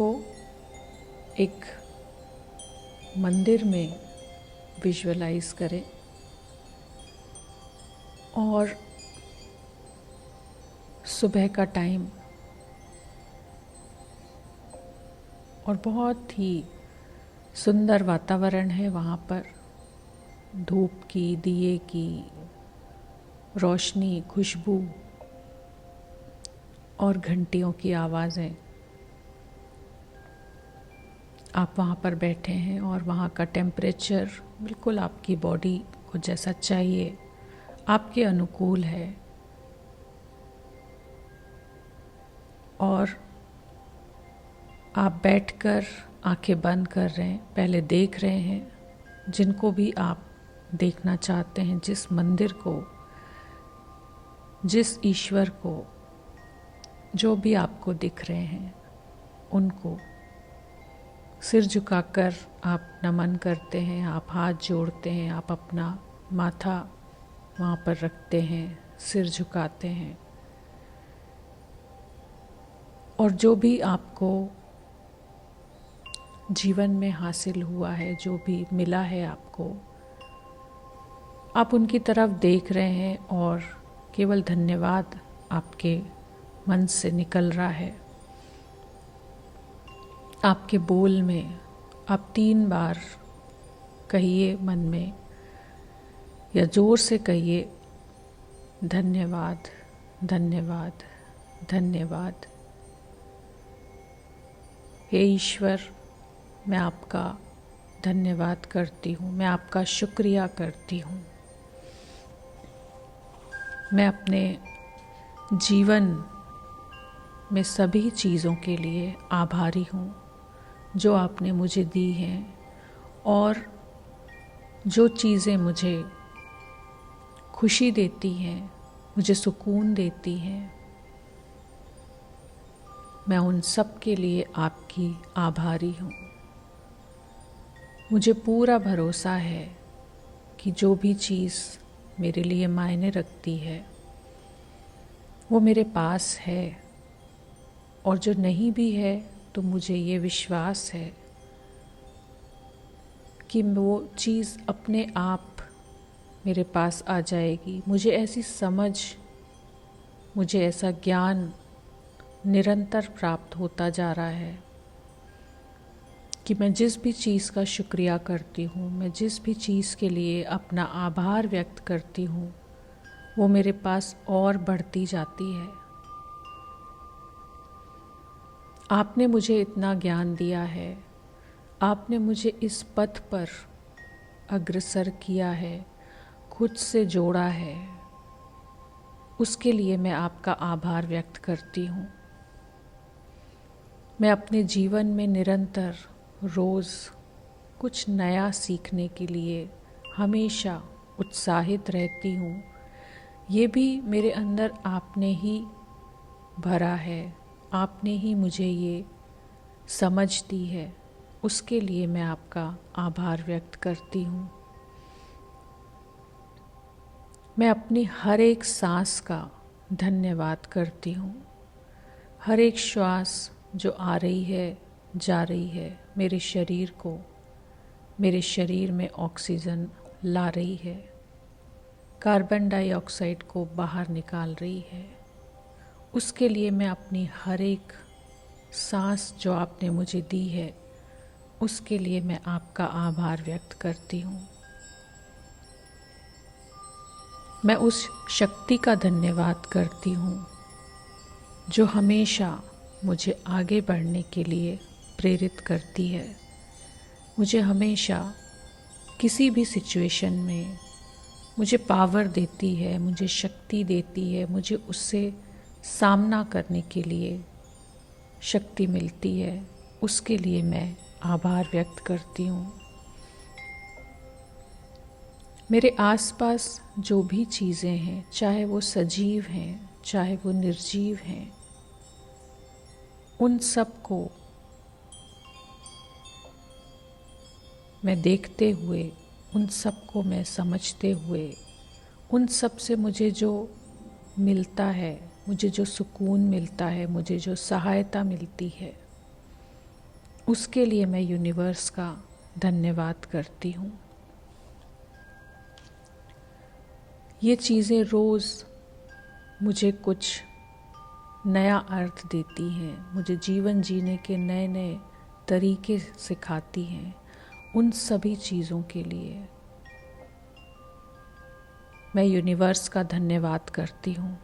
को एक मंदिर में विजुअलाइज करें और सुबह का टाइम और बहुत ही सुंदर वातावरण है वहाँ पर। धूप की, दिए की रोशनी, खुशबू और घंटियों की आवाज़ें। आप वहाँ पर बैठे हैं और वहाँ का टेम्परेचर बिल्कुल आपकी बॉडी को जैसा चाहिए, आपके अनुकूल है। और आप बैठकर आंखें बंद कर रहे हैं, पहले देख रहे हैं जिनको भी आप देखना चाहते हैं, जिस मंदिर को, जिस ईश्वर को, जो भी आपको दिख रहे हैं उनको सिर झुकाकर आप नमन करते हैं, आप हाथ जोड़ते हैं, आप अपना माथा वहाँ पर रखते हैं, सिर झुकाते हैं। और जो भी आपको जीवन में हासिल हुआ है, जो भी मिला है आपको, आप उनकी तरफ देख रहे हैं और केवल धन्यवाद आपके मन से निकल रहा है। आपके बोल में आप 3 बार कहिए मन में, या जोर से कहिए, धन्यवाद, धन्यवाद, धन्यवाद। हे ईश्वर, मैं आपका धन्यवाद करती हूँ, मैं आपका शुक्रिया करती हूँ। मैं अपने जीवन में सभी चीज़ों के लिए आभारी हूँ जो आपने मुझे दी हैं, और जो चीज़ें मुझे खुशी देती हैं, मुझे सुकून देती हैं, मैं उन सब के लिए आपकी आभारी हूँ। मुझे पूरा भरोसा है कि जो भी चीज़ मेरे लिए मायने रखती है वो मेरे पास है, और जो नहीं भी है तो मुझे ये विश्वास है कि वो चीज़ अपने आप मेरे पास आ जाएगी। मुझे ऐसी समझ, मुझे ऐसा ज्ञान निरंतर प्राप्त होता जा रहा है कि मैं जिस भी चीज़ का शुक्रिया करती हूँ, मैं जिस भी चीज़ के लिए अपना आभार व्यक्त करती हूँ, वो मेरे पास और बढ़ती जाती है। आपने मुझे इतना ज्ञान दिया है, आपने मुझे इस पथ पर अग्रसर किया है, खुद से जोड़ा है, उसके लिए मैं आपका आभार व्यक्त करती हूँ। मैं अपने जीवन में निरंतर रोज़ कुछ नया सीखने के लिए हमेशा उत्साहित रहती हूँ। ये भी मेरे अंदर आपने ही भरा है, आपने ही मुझे ये समझ दी है, उसके लिए मैं आपका आभार व्यक्त करती हूँ। मैं अपनी हर एक सांस का धन्यवाद करती हूँ। हर एक श्वास जो आ रही है, जा रही है, मेरे शरीर को, मेरे शरीर में ऑक्सीजन ला रही है, कार्बन डाइऑक्साइड को बाहर निकाल रही है, उसके लिए मैं अपनी हर एक सांस जो आपने मुझे दी है, उसके लिए मैं आपका आभार व्यक्त करती हूँ। मैं उस शक्ति का धन्यवाद करती हूँ जो हमेशा मुझे आगे बढ़ने के लिए प्रेरित करती है। मुझे हमेशा किसी भी सिचुएशन में मुझे पावर देती है, मुझे शक्ति देती है, मुझे उससे सामना करने के लिए शक्ति मिलती है, उसके लिए मैं आभार व्यक्त करती हूँ। मेरे आसपास जो भी चीज़ें हैं, चाहे वो सजीव हैं, चाहे वो निर्जीव हैं, उन सब को मैं देखते हुए, उन सब को मैं समझते हुए, उन सब से मुझे जो मिलता है, मुझे जो सुकून मिलता है, मुझे जो सहायता मिलती है, उसके लिए मैं यूनिवर्स का धन्यवाद करती हूँ। ये चीज़ें रोज़ मुझे कुछ नया अर्थ देती हैं, मुझे जीवन जीने के नए नए तरीके सिखाती हैं। उन सभी चीज़ों के लिए मैं यूनिवर्स का धन्यवाद करती हूँ।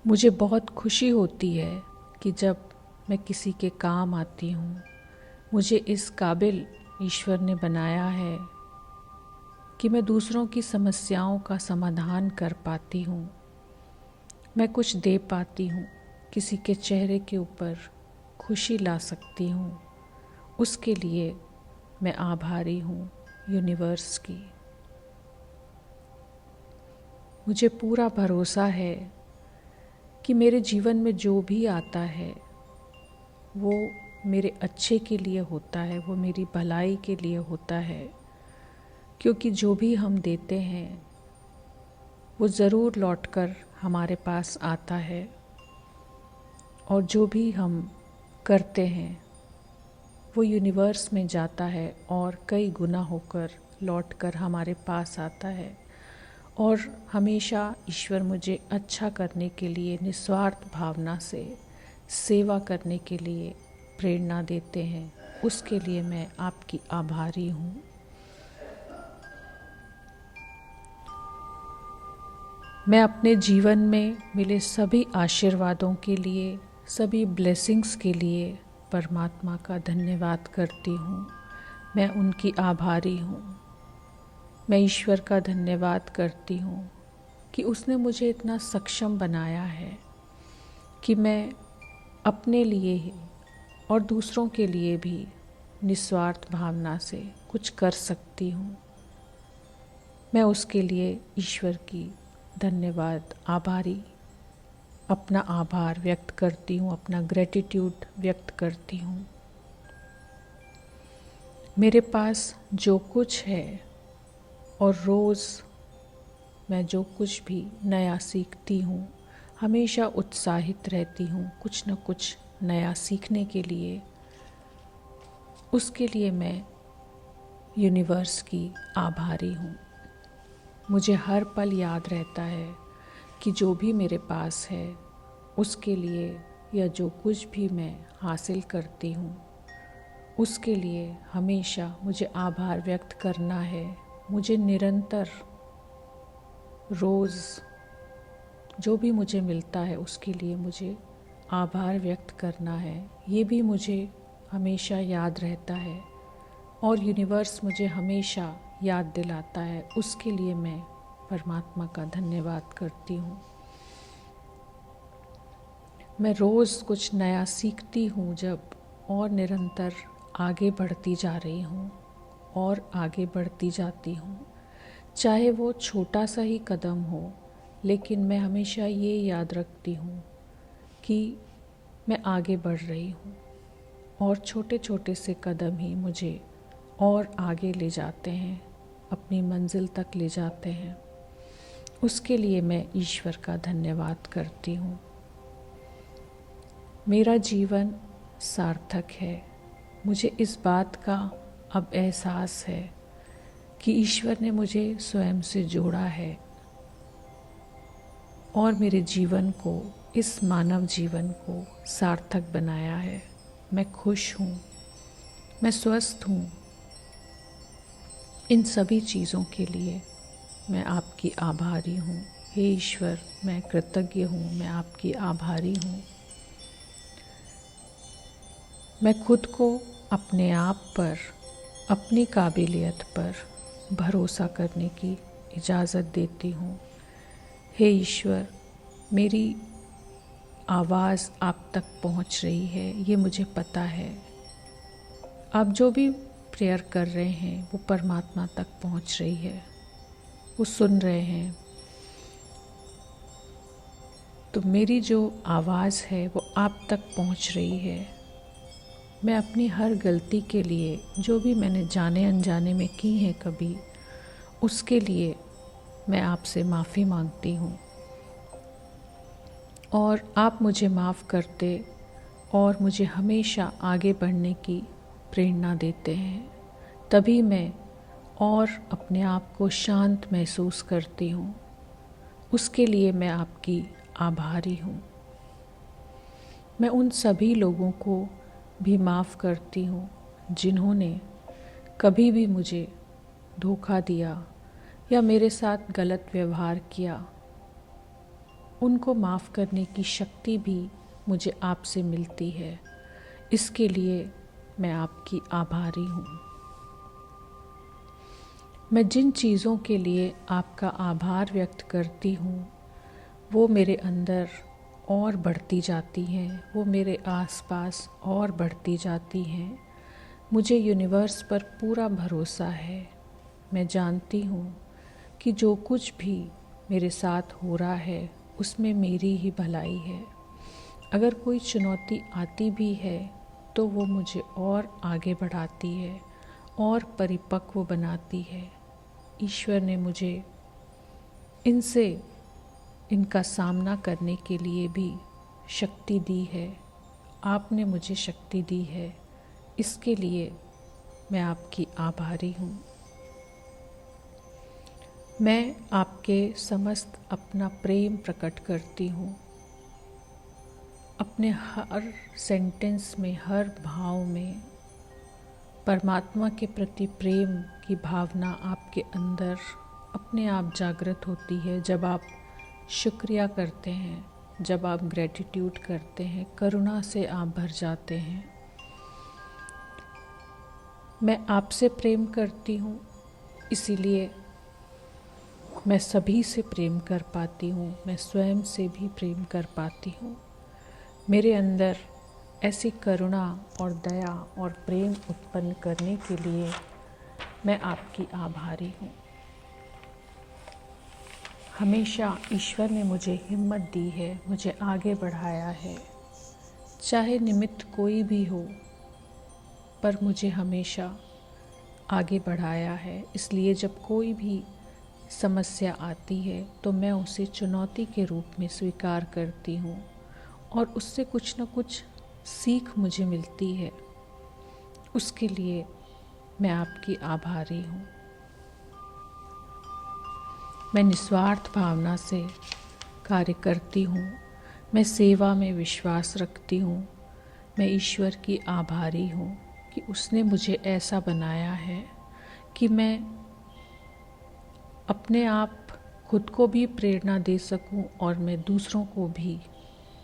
मुझे बहुत खुशी होती है कि जब मैं किसी के काम आती हूँ। मुझे इस काबिल ईश्वर ने बनाया है कि मैं दूसरों की समस्याओं का समाधान कर पाती हूँ, मैं कुछ दे पाती हूँ, किसी के चेहरे के ऊपर खुशी ला सकती हूँ। उसके लिए मैं आभारी हूँ यूनिवर्स की। मुझे पूरा भरोसा है कि मेरे जीवन में जो भी आता है वो मेरे अच्छे के लिए होता है, वो मेरी भलाई के लिए होता है। क्योंकि जो भी हम देते हैं वो ज़रूर लौटकर हमारे पास आता है, और जो भी हम करते हैं वो यूनिवर्स में जाता है और कई गुना होकर लौटकर हमारे पास आता है। और हमेशा ईश्वर मुझे अच्छा करने के लिए, निस्वार्थ भावना से सेवा करने के लिए प्रेरणा देते हैं। उसके लिए मैं आपकी आभारी हूँ। मैं अपने जीवन में मिले सभी आशीर्वादों के लिए, सभी ब्लेसिंग्स के लिए परमात्मा का धन्यवाद करती हूँ। मैं उनकी आभारी हूँ। मैं ईश्वर का धन्यवाद करती हूँ कि उसने मुझे इतना सक्षम बनाया है कि मैं अपने लिए ही और दूसरों के लिए भी निस्वार्थ भावना से कुछ कर सकती हूँ। मैं उसके लिए ईश्वर की धन्यवाद आभारी अपना आभार व्यक्त करती हूँ, अपना ग्रेटिट्यूड व्यक्त करती हूँ। मेरे पास जो कुछ है और रोज़ मैं जो कुछ भी नया सीखती हूँ, हमेशा उत्साहित रहती हूँ कुछ न कुछ नया सीखने के लिए। उसके लिए मैं यूनिवर्स की आभारी हूँ। मुझे हर पल याद रहता है कि जो भी मेरे पास है उसके लिए, या जो कुछ भी मैं हासिल करती हूँ उसके लिए हमेशा मुझे आभार व्यक्त करना है। मुझे निरंतर रोज़ जो भी मुझे मिलता है उसके लिए मुझे आभार व्यक्त करना है। ये भी मुझे हमेशा याद रहता है और यूनिवर्स मुझे हमेशा याद दिलाता है। उसके लिए मैं परमात्मा का धन्यवाद करती हूँ। मैं रोज़ कुछ नया सीखती हूँ जब, और निरंतर आगे बढ़ती जा रही हूँ और आगे बढ़ती जाती हूँ। चाहे वो छोटा सा ही कदम हो, लेकिन मैं हमेशा ये याद रखती हूँ कि मैं आगे बढ़ रही हूँ, और छोटे छोटे से कदम ही मुझे और आगे ले जाते हैं, अपनी मंजिल तक ले जाते हैं। उसके लिए मैं ईश्वर का धन्यवाद करती हूँ। मेरा जीवन सार्थक है। मुझे इस बात का अब एहसास है कि ईश्वर ने मुझे स्वयं से जोड़ा है और मेरे जीवन को, इस मानव जीवन को सार्थक बनाया है। मैं खुश हूँ, मैं स्वस्थ हूँ। इन सभी चीज़ों के लिए मैं आपकी आभारी हूँ। हे ईश्वर, मैं कृतज्ञ हूँ, मैं आपकी आभारी हूँ। मैं खुद को अपने आप पर, अपनी काबिलियत पर भरोसा करने की इजाज़त देती हूँ। हे ईश्वर, मेरी आवाज़ आप तक पहुँच रही है, ये मुझे पता है। आप जो भी प्रेयर कर रहे हैं वो परमात्मा तक पहुँच रही है, वो सुन रहे हैं। तो मेरी जो आवाज़ है वो आप तक पहुँच रही है। मैं अपनी हर गलती के लिए, जो भी मैंने जाने अनजाने में की है कभी, उसके लिए मैं आपसे माफ़ी मांगती हूँ। और आप मुझे माफ़ करते और मुझे हमेशा आगे बढ़ने की प्रेरणा देते हैं। तभी मैं और अपने आप को शांत महसूस करती हूँ। उसके लिए मैं आपकी आभारी हूँ। मैं उन सभी लोगों को भी माफ़ करती हूँ जिन्होंने कभी भी मुझे धोखा दिया या मेरे साथ गलत व्यवहार किया। उनको माफ़ करने की शक्ति भी मुझे आपसे मिलती है। इसके लिए मैं आपकी आभारी हूँ। मैं जिन चीज़ों के लिए आपका आभार व्यक्त करती हूँ वो मेरे अंदर और बढ़ती जाती हैं, वो मेरे आसपास और बढ़ती जाती हैं। मुझे यूनिवर्स पर पूरा भरोसा है। मैं जानती हूँ कि जो कुछ भी मेरे साथ हो रहा है उसमें मेरी ही भलाई है। अगर कोई चुनौती आती भी है तो वो मुझे और आगे बढ़ाती है और परिपक्व बनाती है। ईश्वर ने मुझे इनका सामना करने के लिए भी शक्ति दी है। आपने मुझे शक्ति दी है, इसके लिए मैं आपकी आभारी हूँ। मैं आपके समस्त अपना प्रेम प्रकट करती हूँ। अपने हर सेंटेंस में, हर भाव में परमात्मा के प्रति प्रेम की भावना आपके अंदर अपने आप जागृत होती है। जब आप शुक्रिया करते हैं, जब आप ग्रेटिट्यूड करते हैं, करुणा से आप भर जाते हैं। मैं आपसे प्रेम करती हूँ, इसीलिए मैं सभी से प्रेम कर पाती हूँ। मैं स्वयं से भी प्रेम कर पाती हूँ। मेरे अंदर ऐसी करुणा और दया और प्रेम उत्पन्न करने के लिए मैं आपकी आभारी हूँ। हमेशा ईश्वर ने मुझे हिम्मत दी है, मुझे आगे बढ़ाया है। चाहे निमित्त कोई भी हो, पर मुझे हमेशा आगे बढ़ाया है। इसलिए जब कोई भी समस्या आती है तो मैं उसे चुनौती के रूप में स्वीकार करती हूँ और उससे कुछ न कुछ सीख मुझे मिलती है। उसके लिए मैं आपकी आभारी हूँ। मैं निस्वार्थ भावना से कार्य करती हूँ। मैं सेवा में विश्वास रखती हूँ। मैं ईश्वर की आभारी हूँ कि उसने मुझे ऐसा बनाया है कि मैं अपने आप खुद को भी प्रेरणा दे सकूं और मैं दूसरों को भी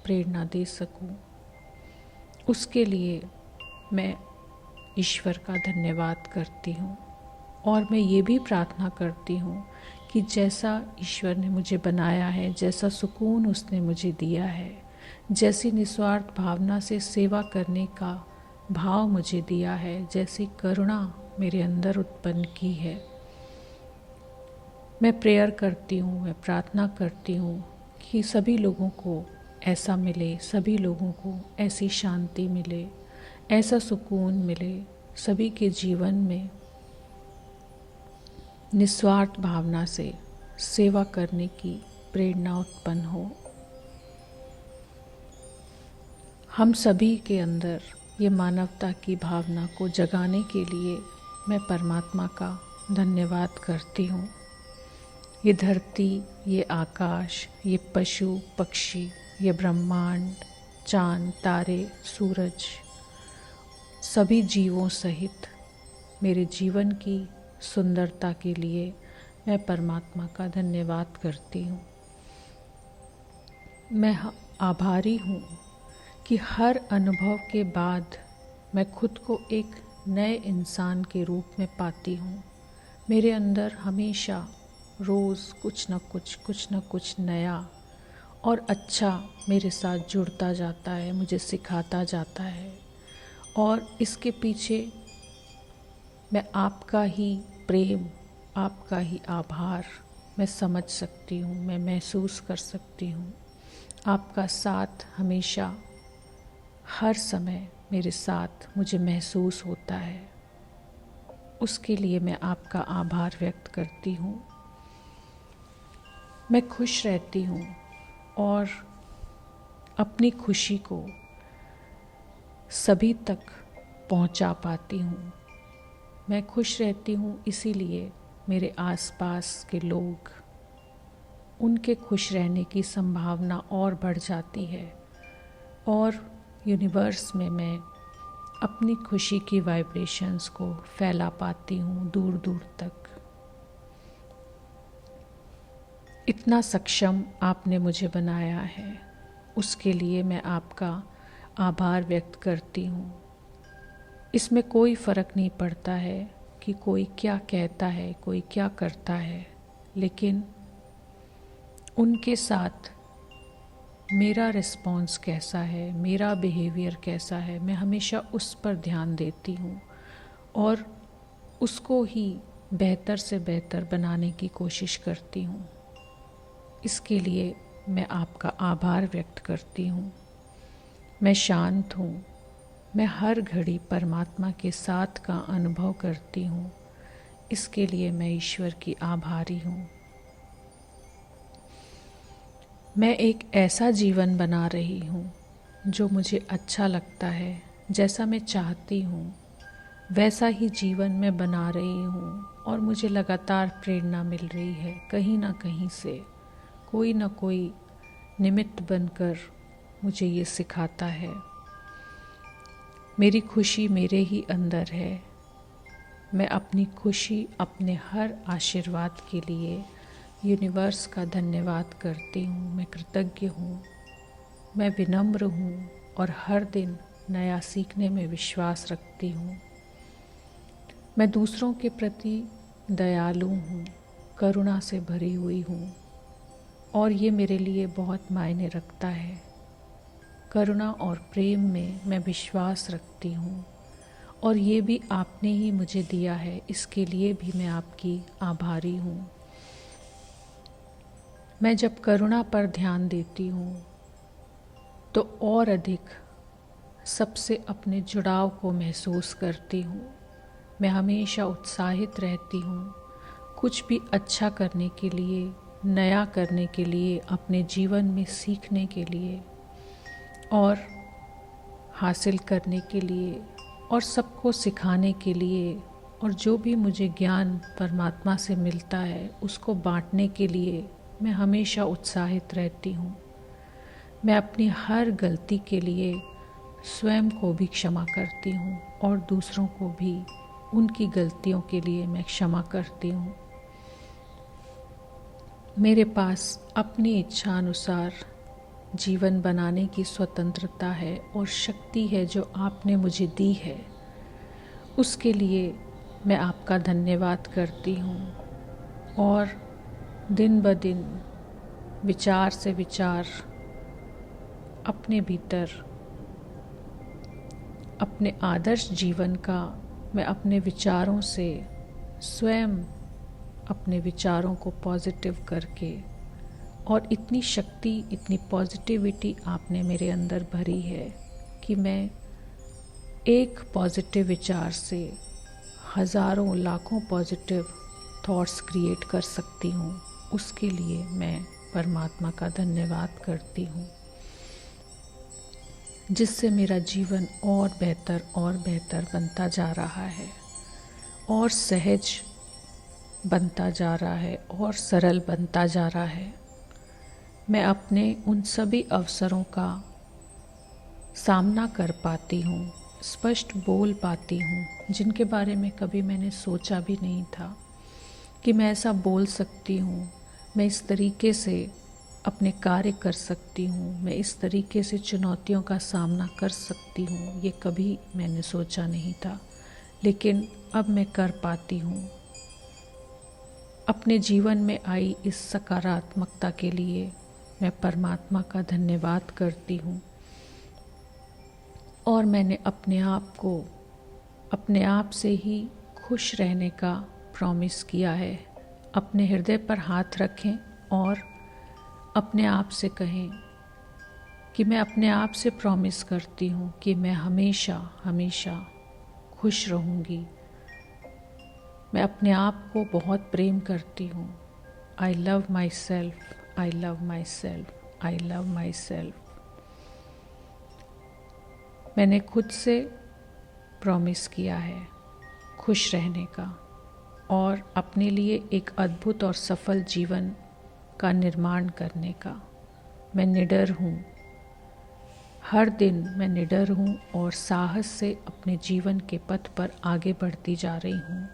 प्रेरणा दे सकूं। उसके लिए मैं ईश्वर का धन्यवाद करती हूँ और मैं ये भी प्रार्थना करती हूँ कि जैसा ईश्वर ने मुझे बनाया है, जैसा सुकून उसने मुझे दिया है, जैसी निस्वार्थ भावना से सेवा करने का भाव मुझे दिया है, जैसी करुणा मेरे अंदर उत्पन्न की है, मैं प्रेयर करती हूँ, मैं प्रार्थना करती हूँ कि सभी लोगों को ऐसा मिले, सभी लोगों को ऐसी शांति मिले, ऐसा सुकून मिले, सभी के जीवन में निस्वार्थ भावना से सेवा करने की प्रेरणा उत्पन्न हो। हम सभी के अंदर ये मानवता की भावना को जगाने के लिए मैं परमात्मा का धन्यवाद करती हूँ। ये धरती, ये आकाश, ये पशु पक्षी, ये ब्रह्मांड, चाँद, तारे, सूरज, सभी जीवों सहित मेरे जीवन की सुंदरता के लिए मैं परमात्मा का धन्यवाद करती हूँ। मैं आभारी हूँ कि हर अनुभव के बाद मैं खुद को एक नए इंसान के रूप में पाती हूँ। मेरे अंदर हमेशा रोज़ कुछ न कुछ नया और अच्छा मेरे साथ जुड़ता जाता है, मुझे सिखाता जाता है और इसके पीछे मैं आपका ही प्रेम, आपका ही आभार मैं समझ सकती हूँ, मैं महसूस कर सकती हूँ। आपका साथ हमेशा हर समय मेरे साथ मुझे महसूस होता है। उसके लिए मैं आपका आभार व्यक्त करती हूँ। मैं खुश रहती हूँ और अपनी खुशी को सभी तक पहुंचा पाती हूँ। मैं खुश रहती हूँ, इसीलिए मेरे आसपास के लोग, उनके खुश रहने की संभावना और बढ़ जाती है और यूनिवर्स में मैं अपनी खुशी की वाइब्रेशंस को फैला पाती हूँ दूर दूर तक। इतना सक्षम आपने मुझे बनाया है, उसके लिए मैं आपका आभार व्यक्त करती हूँ। इसमें कोई फ़र्क नहीं पड़ता है कि कोई क्या कहता है, कोई क्या करता है, लेकिन उनके साथ मेरा रिस्पॉन्स कैसा है, मेरा बिहेवियर कैसा है, मैं हमेशा उस पर ध्यान देती हूँ और उसको ही बेहतर से बेहतर बनाने की कोशिश करती हूँ। इसके लिए मैं आपका आभार व्यक्त करती हूँ। मैं शांत हूँ, मैं हर घड़ी परमात्मा के साथ का अनुभव करती हूँ। इसके लिए मैं ईश्वर की आभारी हूँ। मैं एक ऐसा जीवन बना रही हूँ जो मुझे अच्छा लगता है, जैसा मैं चाहती हूँ वैसा ही जीवन मैं बना रही हूँ और मुझे लगातार प्रेरणा मिल रही है। कहीं ना कहीं से कोई ना कोई निमित्त बनकर मुझे ये सिखाता है। मेरी खुशी मेरे ही अंदर है। मैं अपनी खुशी, अपने हर आशीर्वाद के लिए यूनिवर्स का धन्यवाद करती हूँ। मैं कृतज्ञ हूँ, मैं विनम्र हूँ और हर दिन नया सीखने में विश्वास रखती हूँ। मैं दूसरों के प्रति दयालु हूँ, करुणा से भरी हुई हूँ और ये मेरे लिए बहुत मायने रखता है। करुणा और प्रेम में मैं विश्वास रखती हूँ और ये भी आपने ही मुझे दिया है, इसके लिए भी मैं आपकी आभारी हूँ। मैं जब करुणा पर ध्यान देती हूँ तो और अधिक सबसे अपने जुड़ाव को महसूस करती हूँ। मैं हमेशा उत्साहित रहती हूँ, कुछ भी अच्छा करने के लिए, नया करने के लिए, अपने जीवन में सीखने के लिए और हासिल करने के लिए और सबको सिखाने के लिए, और जो भी मुझे ज्ञान परमात्मा से मिलता है उसको बांटने के लिए मैं हमेशा उत्साहित रहती हूँ। मैं अपनी हर गलती के लिए स्वयं को भी क्षमा करती हूँ और दूसरों को भी उनकी गलतियों के लिए मैं क्षमा करती हूँ। मेरे पास अपनी इच्छा अनुसार जीवन बनाने की स्वतंत्रता है और शक्ति है जो आपने मुझे दी है। उसके लिए मैं आपका धन्यवाद करती हूँ और दिन ब दिन विचार से विचार अपने भीतर अपने आदर्श जीवन का मैं अपने विचारों से स्वयं अपने विचारों को पॉजिटिव करके, और इतनी शक्ति, इतनी पॉजिटिविटी आपने मेरे अंदर भरी है कि मैं एक पॉजिटिव विचार से हज़ारों लाखों पॉजिटिव थॉट्स क्रिएट कर सकती हूँ। उसके लिए मैं परमात्मा का धन्यवाद करती हूँ, जिससे मेरा जीवन और बेहतर बनता जा रहा है और सहज बनता जा रहा है और सरल बनता जा रहा है। मैं अपने उन सभी अवसरों का सामना कर पाती हूँ, स्पष्ट बोल पाती हूँ, जिनके बारे में कभी मैंने सोचा भी नहीं था कि मैं ऐसा बोल सकती हूँ। मैं इस तरीके से अपने कार्य कर सकती हूँ, मैं इस तरीके से चुनौतियों का सामना कर सकती हूँ, ये कभी मैंने सोचा नहीं था, लेकिन अब मैं कर पाती हूँ। अपने जीवन में आई इस सकारात्मकता के लिए मैं परमात्मा का धन्यवाद करती हूँ और मैंने अपने आप को अपने आप से ही खुश रहने का प्रॉमिस किया है। अपने हृदय पर हाथ रखें और अपने आप से कहें कि मैं अपने आप से प्रॉमिस करती हूँ कि मैं हमेशा हमेशा खुश रहूँगी। मैं अपने आप को बहुत प्रेम करती हूँ। I love my self, I love my self, I love my self. मैंने खुद से प्रॉमिस किया है खुश रहने का और अपने लिए एक अद्भुत और सफल जीवन का निर्माण करने का। मैं निडर हूँ, हर दिन मैं निडर हूँ और साहस से अपने जीवन के पथ पर आगे बढ़ती जा रही हूँ।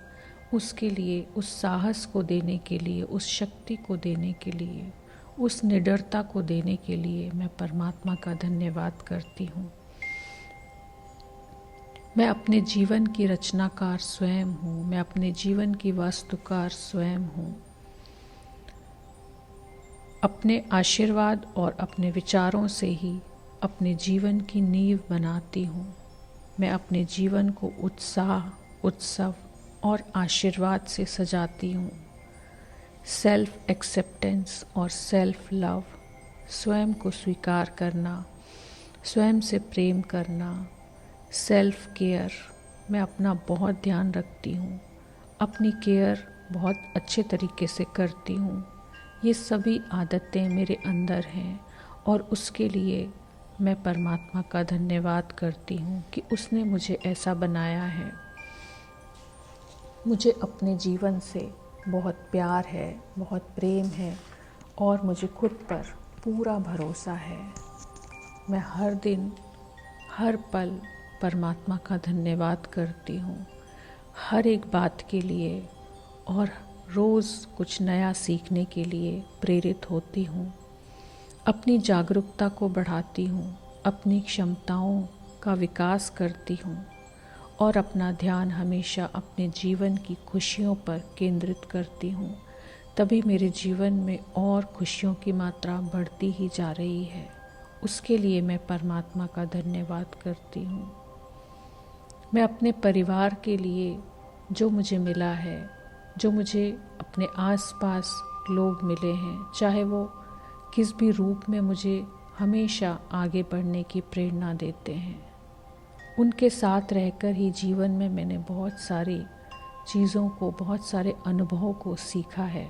उसके लिए, उस साहस को देने के लिए, उस शक्ति को देने के लिए, उस निडरता को देने के लिए मैं परमात्मा का धन्यवाद करती हूँ। मैं अपने जीवन की रचनाकार स्वयं हूँ, मैं अपने जीवन की वास्तुकार स्वयं हूँ। अपने आशीर्वाद और अपने विचारों से ही अपने जीवन की नींव बनाती हूँ। मैं अपने जीवन को उत्साह, उत्सव और आशीर्वाद से सजाती हूँ। सेल्फ एक्सेप्टेंस और सेल्फ लव, स्वयं को स्वीकार करना, स्वयं से प्रेम करना, सेल्फ केयर, मैं अपना बहुत ध्यान रखती हूँ, अपनी केयर बहुत अच्छे तरीके से करती हूँ। ये सभी आदतें मेरे अंदर हैं और उसके लिए मैं परमात्मा का धन्यवाद करती हूँ कि उसने मुझे ऐसा बनाया है। मुझे अपने जीवन से बहुत प्यार है, बहुत प्रेम है और मुझे खुद पर पूरा भरोसा है। मैं हर दिन, हर पल परमात्मा का धन्यवाद करती हूँ, हर एक बात के लिए, और रोज़ कुछ नया सीखने के लिए प्रेरित होती हूँ। अपनी जागरूकता को बढ़ाती हूँ, अपनी क्षमताओं का विकास करती हूँ और अपना ध्यान हमेशा अपने जीवन की खुशियों पर केंद्रित करती हूँ। तभी मेरे जीवन में और खुशियों की मात्रा बढ़ती ही जा रही है। उसके लिए मैं परमात्मा का धन्यवाद करती हूँ। मैं अपने परिवार के लिए जो मुझे मिला है, जो मुझे अपने आसपास लोग मिले हैं, चाहे वो किस भी रूप में मुझे हमेशा आगे बढ़ने की प्रेरणा देते हैं, उनके साथ रहकर ही जीवन में मैंने बहुत सारी चीज़ों को, बहुत सारे अनुभवों को सीखा है।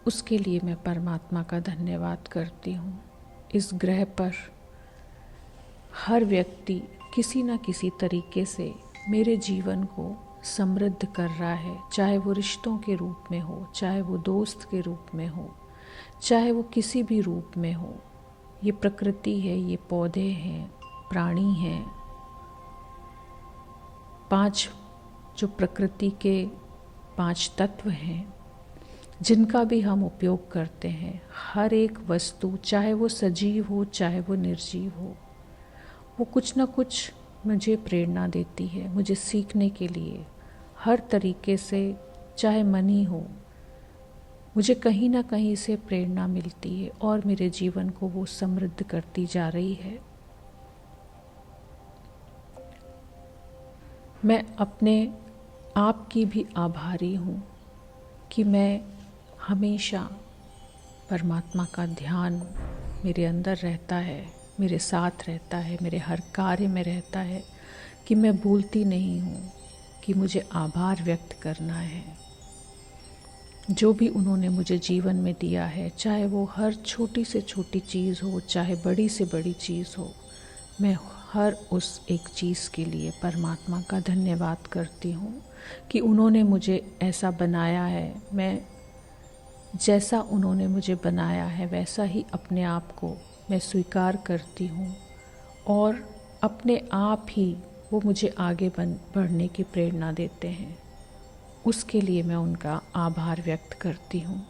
उसके लिए मैं परमात्मा का धन्यवाद करती हूँ। इस ग्रह पर हर व्यक्ति किसी न किसी तरीके से मेरे जीवन को समृद्ध कर रहा है, चाहे वो रिश्तों के रूप में हो, चाहे वो दोस्त के रूप में हो, चाहे वो किसी भी रूप में हो। ये प्रकृति है, ये पौधे हैं, प्राणी हैं, 5 जो प्रकृति के 5 तत्व हैं जिनका भी हम उपयोग करते हैं। हर एक वस्तु, चाहे वो सजीव हो, चाहे वो निर्जीव हो, वो कुछ न कुछ मुझे प्रेरणा देती है, मुझे सीखने के लिए। हर तरीके से, चाहे मनी हो, मुझे कहीं ना कहीं से प्रेरणा मिलती है और मेरे जीवन को वो समृद्ध करती जा रही है। मैं अपने आप की भी आभारी हूँ कि मैं हमेशा परमात्मा का ध्यान मेरे अंदर रहता है, मेरे साथ रहता है, मेरे हर कार्य में रहता है, कि मैं भूलती नहीं हूँ कि मुझे आभार व्यक्त करना है। जो भी उन्होंने मुझे जीवन में दिया है, चाहे वो हर छोटी से छोटी चीज़ हो, चाहे बड़ी से बड़ी चीज़ हो, मैं हर उस एक चीज़ के लिए परमात्मा का धन्यवाद करती हूँ कि उन्होंने मुझे ऐसा बनाया है। मैं जैसा उन्होंने मुझे बनाया है वैसा ही अपने आप को मैं स्वीकार करती हूँ और अपने आप ही वो मुझे आगे बढ़ने की प्रेरणा देते हैं। उसके लिए मैं उनका आभार व्यक्त करती हूँ।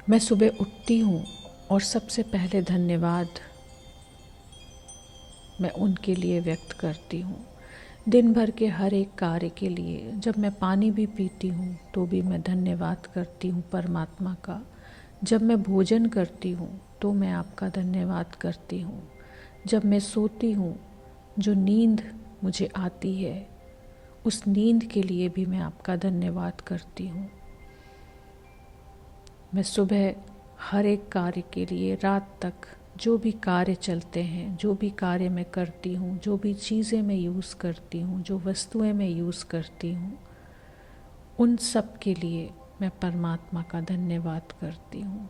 मैं सुबह उठती हूँ और सबसे पहले धन्यवाद मैं उनके लिए व्यक्त करती हूँ। दिन भर के हर एक कार्य के लिए, जब मैं पानी भी पीती हूँ तो भी मैं धन्यवाद करती हूँ परमात्मा का। जब मैं भोजन करती हूँ तो मैं आपका धन्यवाद करती हूँ। जब मैं सोती हूँ, जो नींद मुझे आती है, उस नींद के लिए भी मैं आपका धन्यवाद करती हूँ। मैं सुबह हर एक कार्य के लिए, रात तक जो भी कार्य चलते हैं, जो भी कार्य मैं करती हूँ, जो भी चीज़ें मैं यूज़ करती हूँ, जो वस्तुएं मैं यूज़ करती हूँ, उन सब के लिए मैं परमात्मा का धन्यवाद करती हूँ।